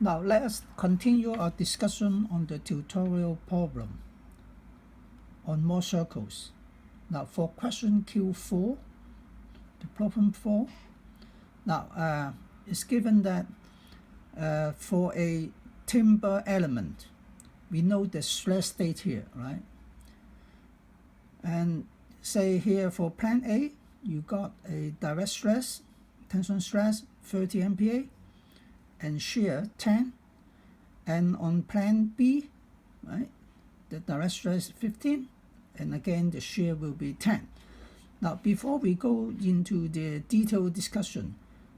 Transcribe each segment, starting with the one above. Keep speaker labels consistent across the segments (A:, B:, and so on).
A: Now let us continue our discussion on the tutorial problem on Mohr circles. Now for question Q4, the problem 4, now it's given that for a timber element, we know the stress state here, right? And say here for plan A, you got a direct stress, tension stress 30 MPa, and shear 10, and on plan B, right, the direct stress 15, and again the shear will be 10. Now before we go into the detailed discussion,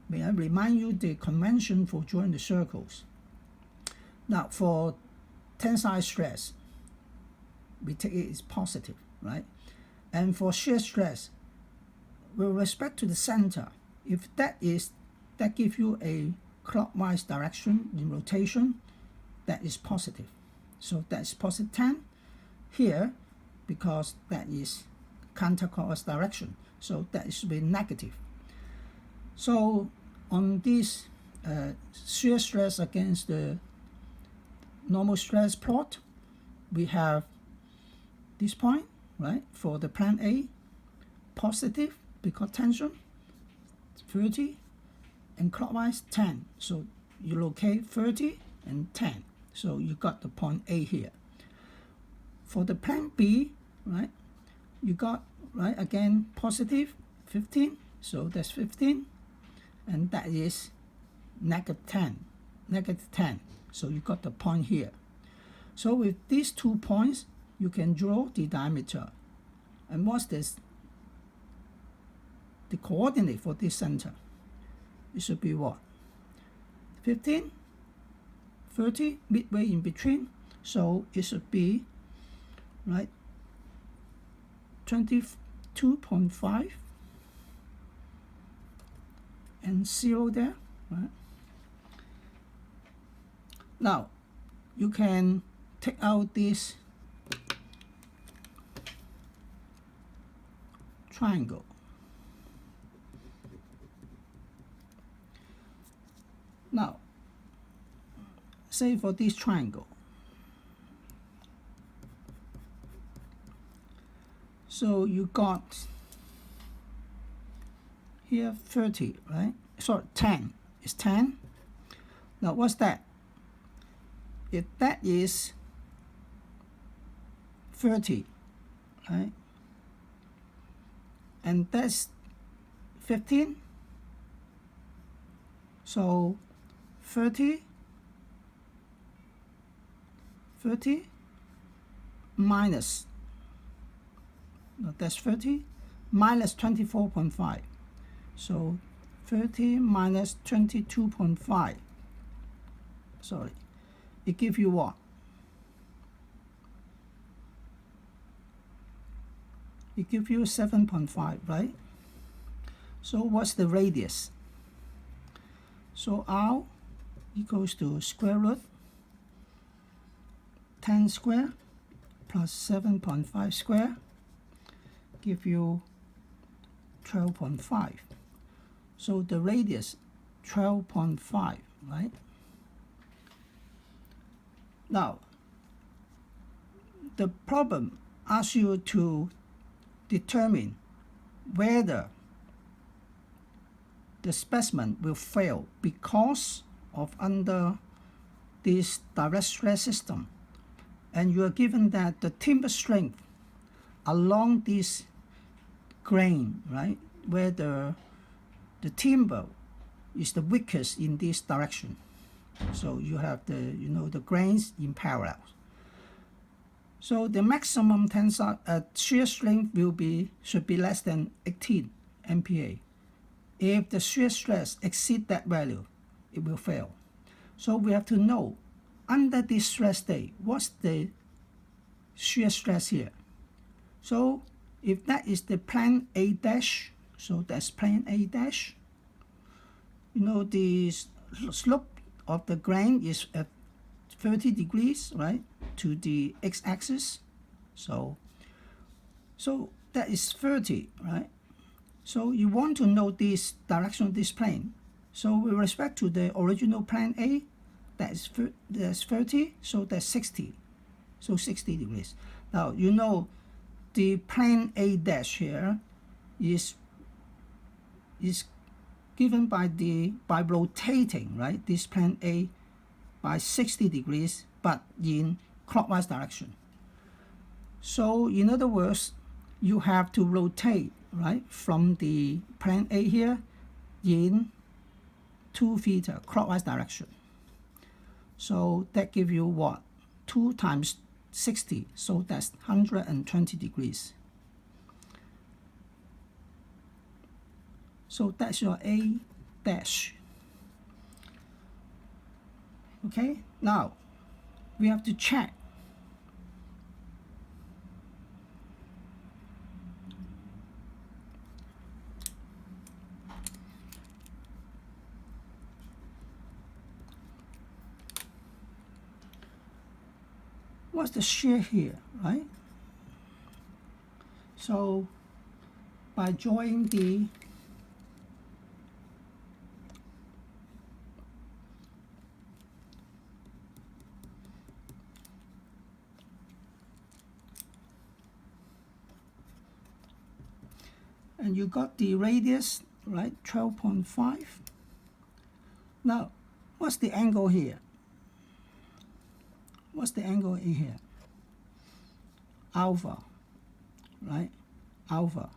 A: may I remind you the convention for drawing the circles. Now for tensile stress, we take it as positive, right? And for shear stress, with respect to the center, if that gives you a clockwise direction in rotation, that is positive. So that is positive 10 here, because that is counterclockwise direction. So that should be negative. So on this shear stress against the normal stress plot, we have this point, right, for the plan A, positive because tension 30 and clockwise 10. So you locate 30 and 10. So you got the point A here. For the plan B, right, you got, right, again positive 15. So that's 15, and that is negative 10. So you got the point here. So with these 2 points, you can draw the diameter. And what's this? The coordinate for this center, it should be what? 15, 30, midway in between. So it should be, right, 22.5 and 0 there, right? Now you can take out this triangle. Now, say for this triangle, so you got here 30, right? Sorry, 10. It's 10. Now, what's that? If that is 30, right? And that's 15. So 30 minus, no, that's 30 minus 24.5. So 30 minus 22.5. Sorry, it gives you what? It gives you 7.5, right? So what's the radius? So R equals to square root 10 square plus 7.5 square, give you 12.5. So the radius 12.5, right? Now, the problem asks you to determine whether the specimen will fail because of under this direct stress system, and you are given that the timber strength along this grain, right, where the timber is the weakest in this direction. So you have the the grains in parallel. So the maximum tensile shear strength should be less than 18 MPa. If the shear stress exceeds that value, it will fail. So we have to know under this stress state, what's the shear stress here. So if that is the plan A dash, so that's plan A dash, the slope of the grain is at 30 degrees, right, to the x-axis. So that is 30, right? So you want to know this direction of this plane. So with respect to the original plan A, that's 30, so that's 60. So 60 degrees. Now, you know, the plane A dash here is given by rotating, right, this plane A by 60 degrees, but in clockwise direction. So in other words, you have to rotate, right, from the plane A here in 2 theta clockwise direction. So that gives you what? 2 times 60, so that's 120 degrees. So that's your A dash. Okay, now we have to check what's the shear here, right? So by drawing the and you got the radius, right, 12.5. Now, what's the angle here? What's the angle in here? Alpha, right? Alpha.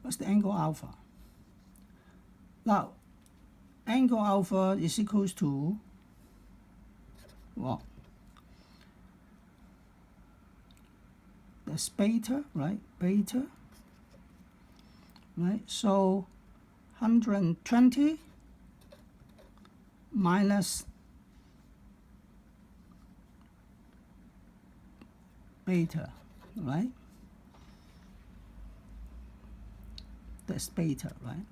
A: What's the angle alpha? Now, angle alpha is equals to what? That's beta, right? Beta, right? So 120 minus beta, right? That's beta, right?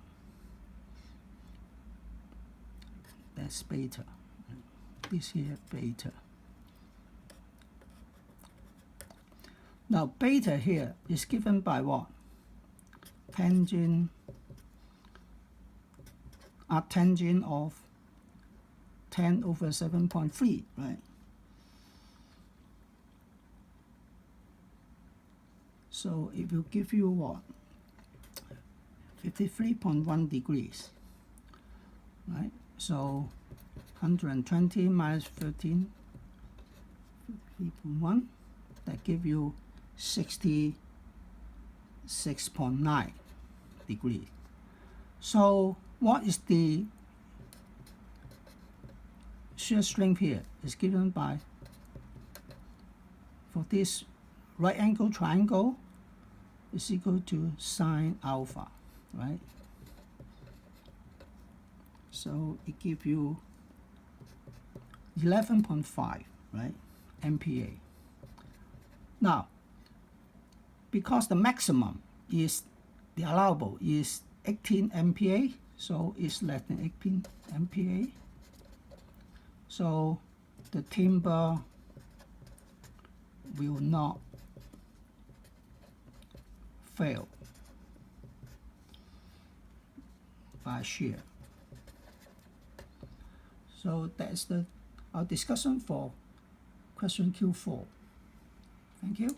A: That's beta. This here, beta. Now, beta here is given by what? Tangent, arctangent of 10 over 7.3, right? So it will give you what? 53.1 degrees, right? So 120 minus 13, 53.1, that give you 66.9 degrees. So what is the shear strength here? Is given by, for this right angle triangle, is equal to sine alpha, right? So it gives you 11.5, right, MPa. Now, because the maximum is, the allowable is 18 MPa, so it's less than 18 MPa. So the timber will not fail by shear. So that's our discussion for question Q4. Thank you.